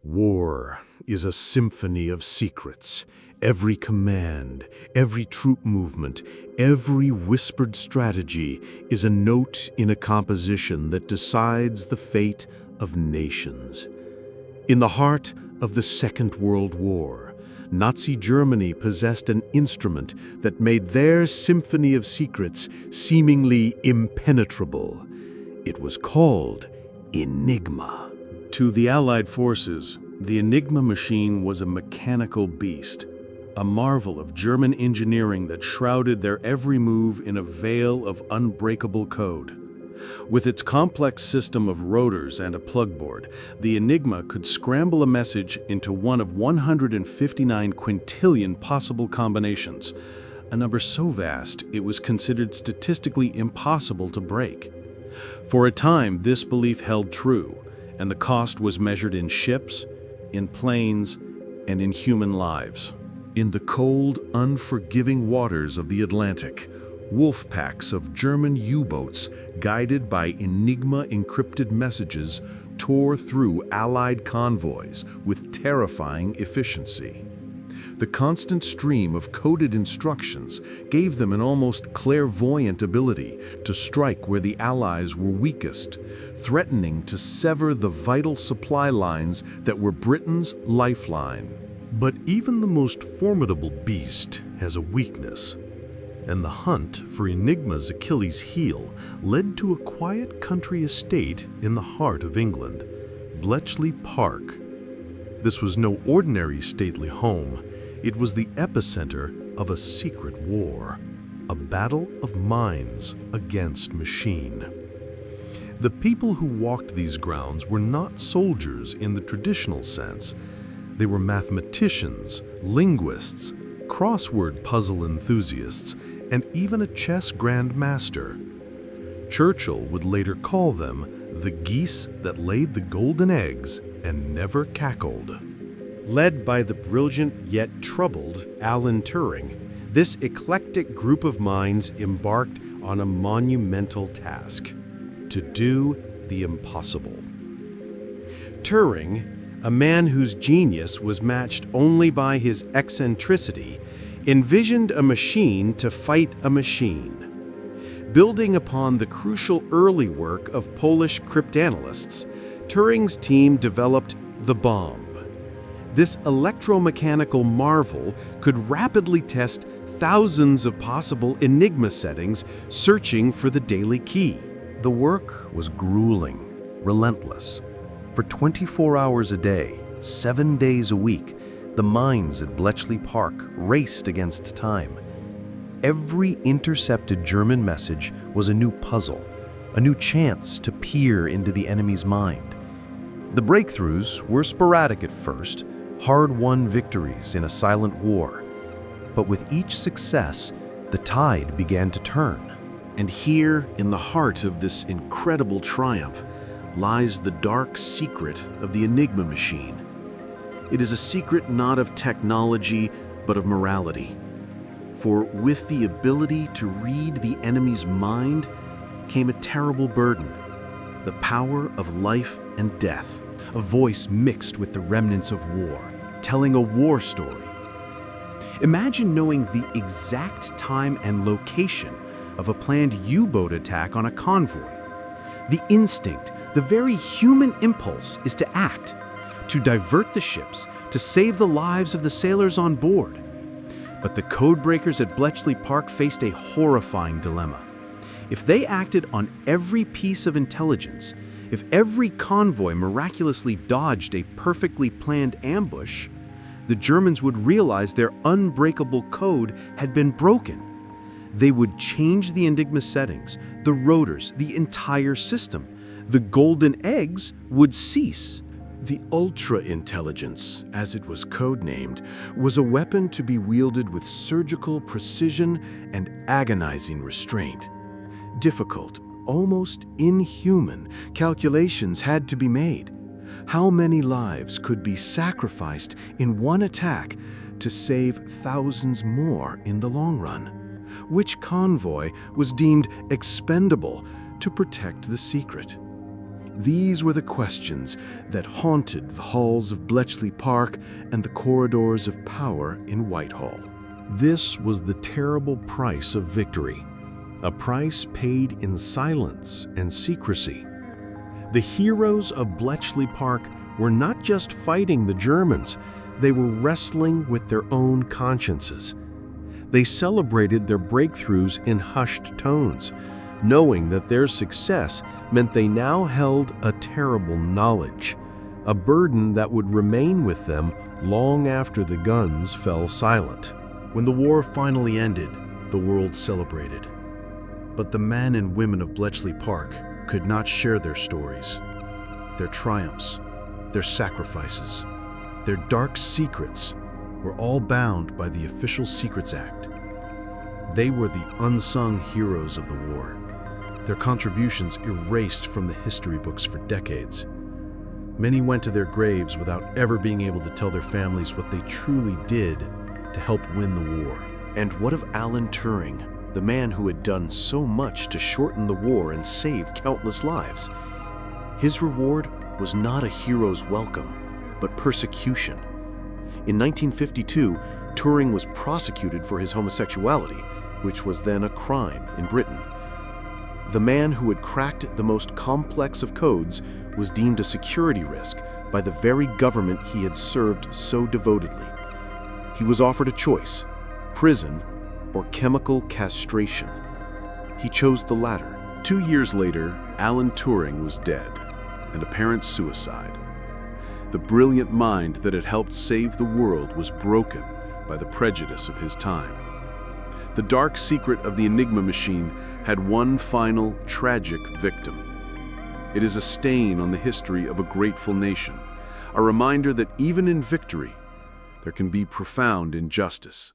War is a symphony of secrets. Every command, every troop movement, every whispered strategy is a note in a composition that decides the fate of nations. In the heart of the Second World War, Nazi Germany possessed an instrument that made their symphony of secrets seemingly impenetrable. It was called Enigma. To the Allied forces, the Enigma machine was a mechanical beast, a marvel of German engineering that shrouded their every move in a veil of unbreakable code. With its complex system of rotors and a plugboard, the Enigma could scramble a message into one of 159 quintillion possible combinations, a number so vast it was considered statistically impossible to break. For a time, this belief held true, and the cost was measured in ships, in planes, and in human lives. In the cold, unforgiving waters of the Atlantic, wolf packs of German U-boats, guided by Enigma encrypted messages, tore through Allied convoys with terrifying efficiency. The constant stream of coded instructions gave them an almost clairvoyant ability to strike where the Allies were weakest, threatening to sever the vital supply lines that were Britain's lifeline. But even the most formidable beast has a weakness, and the hunt for Enigma's Achilles heel led to a quiet country estate in the heart of England, Bletchley Park. This was no ordinary stately home. It was the epicenter of a secret war, a battle of minds against machine. The people who walked these grounds were not soldiers in the traditional sense. They were mathematicians, linguists, crossword puzzle enthusiasts, and even a chess grandmaster. Churchill would later call them the geese that laid the golden eggs and never cackled. Led by the brilliant yet troubled Alan Turing, this eclectic group of minds embarked on a monumental task: to do the impossible. Turing, a man whose genius was matched only by his eccentricity, envisioned a machine to fight a machine. Building upon the crucial early work of Polish cryptanalysts, Turing's team developed the bomb. This electromechanical marvel could rapidly test thousands of possible Enigma settings, searching for the daily key. The work was grueling, relentless. For 24 hours a day, 7 days a week, the minds at Bletchley Park raced against time. Every intercepted German message was a new puzzle, a new chance to peer into the enemy's mind. The breakthroughs were sporadic at first, hard-won victories in a silent war. But with each success, the tide began to turn. And here, in the heart of this incredible triumph, lies the dark secret of the Enigma machine. It is a secret not of technology, but of morality. For with the ability to read the enemy's mind came a terrible burden: the power of life and death. A voice mixed with the remnants of war, telling a war story. Imagine knowing the exact time and location of a planned U-boat attack on a convoy. The instinct, the very human impulse, is to act, to divert the ships, to save the lives of the sailors on board. But the codebreakers at Bletchley Park faced a horrifying dilemma. If they acted on every piece of intelligence, if every convoy miraculously dodged a perfectly planned ambush, the Germans would realize their unbreakable code had been broken. They would change the Enigma settings, the rotors, the entire system. The golden eggs would cease. The ultra-intelligence, as it was codenamed, was a weapon to be wielded with surgical precision and agonizing restraint. Difficult, almost inhuman calculations had to be made. How many lives could be sacrificed in one attack to save thousands more in the long run? Which convoy was deemed expendable to protect the secret? These were the questions that haunted the halls of Bletchley Park and the corridors of power in Whitehall. This was the terrible price of victory, a price paid in silence and secrecy. The heroes of Bletchley Park were not just fighting the Germans, they were wrestling with their own consciences. They celebrated their breakthroughs in hushed tones, knowing that their success meant they now held a terrible knowledge, a burden that would remain with them long after the guns fell silent. When the war finally ended, the world celebrated. But the men and women of Bletchley Park could not share their stories, their triumphs, their sacrifices, their dark secrets were all bound by the Official Secrets Act. They were the unsung heroes of the war, their contributions erased from the history books for decades. Many went to their graves without ever being able to tell their families what they truly did to help win the war. And what of Alan Turing, the man who had done so much to shorten the war and save countless lives? His reward was not a hero's welcome, but persecution. In 1952, Turing was prosecuted for his homosexuality, which was then a crime in Britain. The man who had cracked the most complex of codes was deemed a security risk by the very government he had served so devotedly. He was offered a choice: prison or chemical castration. He chose the latter. 2 years later, Alan Turing was dead, an apparent suicide. The brilliant mind that had helped save the world was broken by the prejudice of his time. The dark secret of the Enigma machine had one final, tragic victim. It is a stain on the history of a grateful nation, a reminder that even in victory, there can be profound injustice.